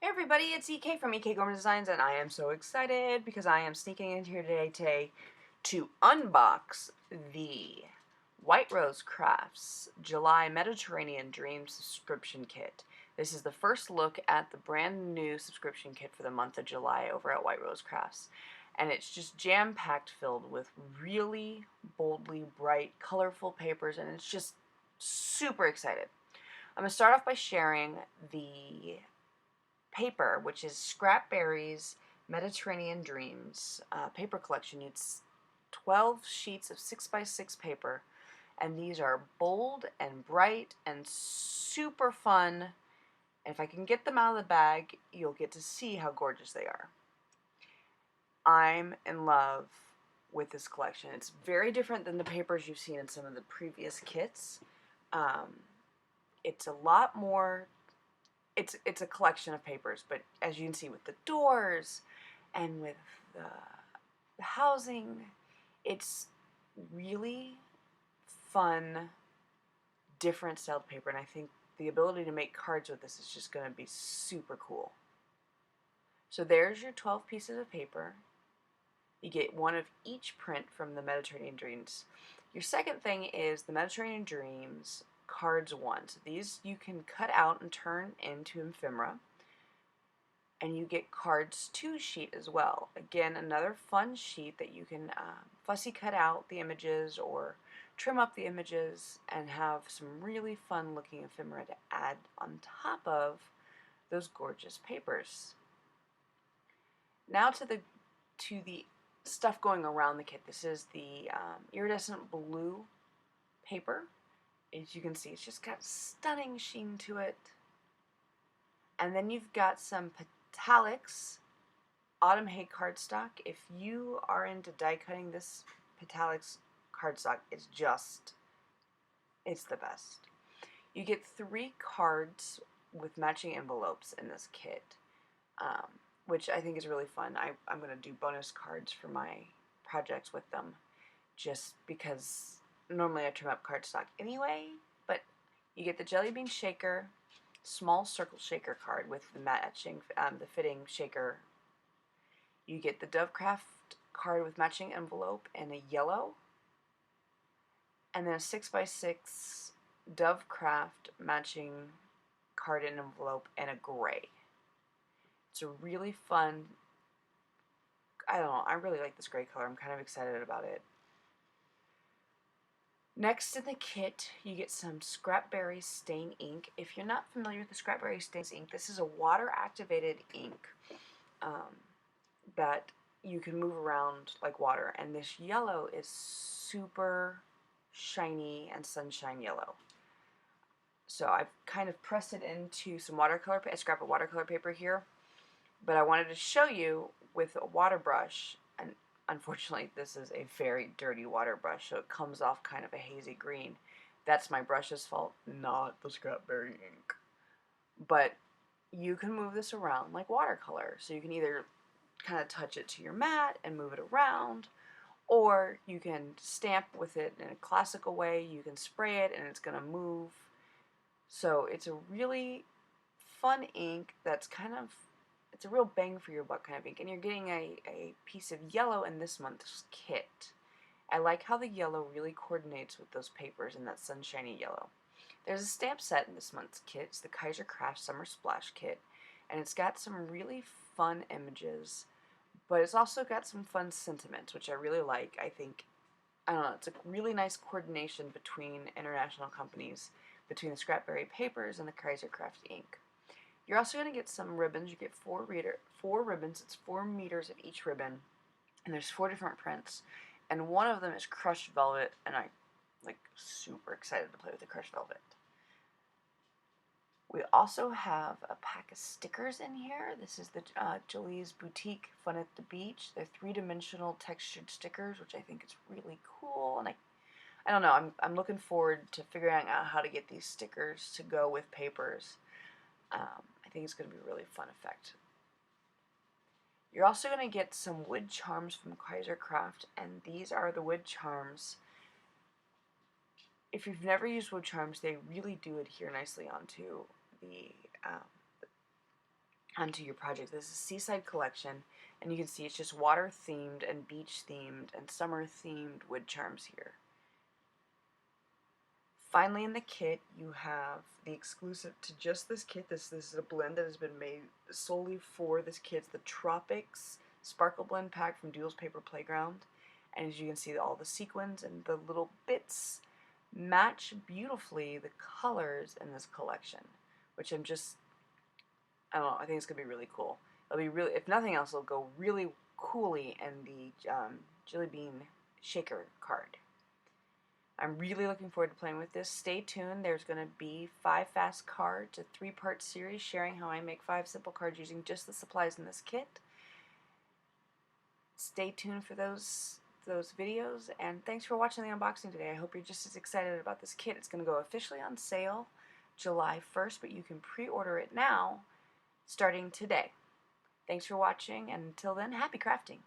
Hey everybody, it's EK from EK Gorman Designs, and I am so excited because I am sneaking in here today to unbox the White Rose Crafts July Mediterranean Dream subscription kit. This is the first look at the brand new subscription kit for the month of July over at White Rose Crafts. And it's just jam-packed filled with really boldly bright, colorful papers, and it's just super excited. I'm going to start off by sharing the paper, which is Scrapberry's Mediterranean Dreams paper collection. It's 12 sheets of 6x6 paper, and these are bold and bright and super fun. And if I can get them out of the bag, you'll get to see how gorgeous they are. I'm in love with this collection. It's very different than the papers you've seen in some of the previous kits. It's a lot more. It's a collection of papers, but as you can see with the doors and with the housing, it's really fun, different styled paper, and I think the ability to make cards with this is just going to be super cool. So there's your 12 pieces of paper. You get one of each print from the Mediterranean Dreams. Your second thing is the Mediterranean Dreams Cards 1. So these you can cut out and turn into ephemera. And you get Cards 2 sheet as well. Again, another fun sheet that you can fussy cut out the images or trim up the images and have some really fun looking ephemera to add on top of those gorgeous papers. Now to the stuff going around the kit. This is the iridescent blue paper. As you can see, it's just got stunning sheen to it. And then you've got some Metallics Autumn Hay cardstock. If you are into die cutting, this Metallics cardstock is it's the best. You get 3 cards with matching envelopes in this kit, which I think is really fun. I'm going to do bonus cards for my projects with them, just because normally I trim up cardstock anyway. But you get the jelly bean shaker, small circle shaker card with the matching, the fitting shaker. You get the Dovecraft card with matching envelope in a yellow, and then a 6x6 Dovecraft matching card and envelope in a gray. It's a really fun, I don't know, I really like this gray color. I'm kind of excited about it. Next in the kit, you get some Scrapberry Stain ink. If you're not familiar with the Scrapberry Stain ink, this is a water-activated ink that you can move around like water. And this yellow is super shiny and sunshine yellow. So I've kind of pressed it into some watercolor, a scrap of watercolor paper here. But I wanted to show you with a water brush, and unfortunately this is a very dirty water brush, so it comes off kind of a hazy green. That's my brush's fault, not the Scrapberry ink. But you can move this around like watercolor, so you can either kind of touch it to your mat and move it around, or you can stamp with it in a classical way. You can spray it and it's going to move. So it's a really fun ink that's it's a real bang for your buck kind of ink, and you're getting a piece of yellow in this month's kit. I like how the yellow really coordinates with those papers in that sunshiny yellow. There's a stamp set in this month's kit. It's the Kaiser Craft Summer Splash Kit, and it's got some really fun images, but it's also got some fun sentiments, which I really like. I don't know, it's a really nice coordination between international companies, between the Scrapberry papers and the Kaiser Craft ink. You're also going to get some ribbons. You get four ribbons. It's 4 meters of each ribbon, and there's 4 different prints, and one of them is crushed velvet, and I'm like super excited to play with the crushed velvet. We also have a pack of stickers in here. This is the Jolie's Boutique Fun at the Beach. They're 3-dimensional textured stickers, which I think is really cool, and I don't know, I'm looking forward to figuring out how to get these stickers to go with papers. I think it's going to be a really fun effect. You're also going to get some wood charms from Kaiser Craft, and these are the wood charms. If you've never used wood charms, they really do adhere nicely onto the onto your project. This is Seaside Collection, and you can see it's just water themed and beach themed and summer themed wood charms here. Finally, in the kit, you have the exclusive to just this kit. This is a blend that has been made solely for this kit. It's the Tropics Sparkle Blend Pack from Duels Paper Playground. And as you can see, all the sequins and the little bits match beautifully the colors in this collection, which I don't know, I think it's going to be really cool. It'll be really, if nothing else, it'll go really coolly in the Jelly Bean Shaker card. I'm really looking forward to playing with this. Stay tuned. There's going to be 5 fast cards, a 3-part series sharing how I make 5 simple cards using just the supplies in this kit. Stay tuned for those videos, and thanks for watching the unboxing today. I hope you're just as excited about this kit. It's going to go officially on sale July 1st, but you can pre-order it now starting today. Thanks for watching, and until then, happy crafting!